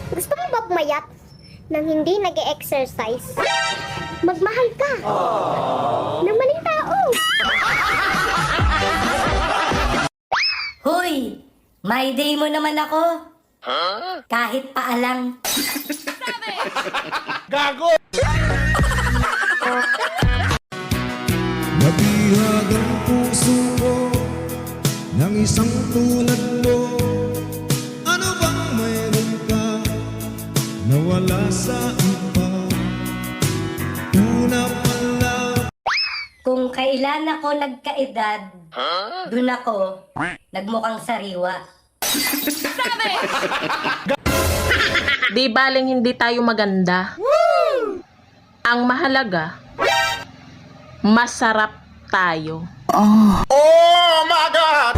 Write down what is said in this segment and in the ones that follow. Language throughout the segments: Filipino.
Gusto mo ba pumayat nang hindi nag-e-exercise? Magmahal ka ng maling tao. Hoy! My day mo naman ako. Kahit paalang. Gago! Nabihag ang puso ko ng isang tulad mo. Ano bang mayroon ka na wala sa iba? Una pa lang. Kung kailan ako nagkaedad, dun ako nagmukhang sariwa. Di baling hindi tayo maganda. Ang mahalaga, masarap tayo. Oh my God!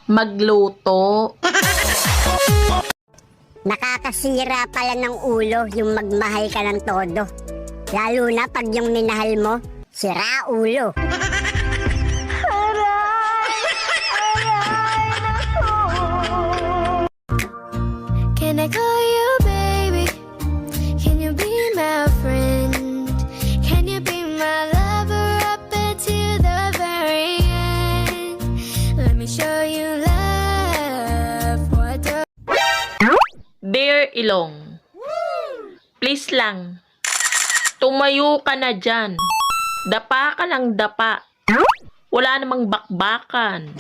Magluto. Nakakasira pala ng ulo yung magmahal ka ng todo. Lalo na pag yung minahal mo, sira ulo. Can I call you baby? Can you be my friend? Can you be my lover up until the very end? Let me show you love. What the Dear Ilong, please lang, tumayo ka na dyan. Dapa ka lang dapa. Wala namang bakbakan.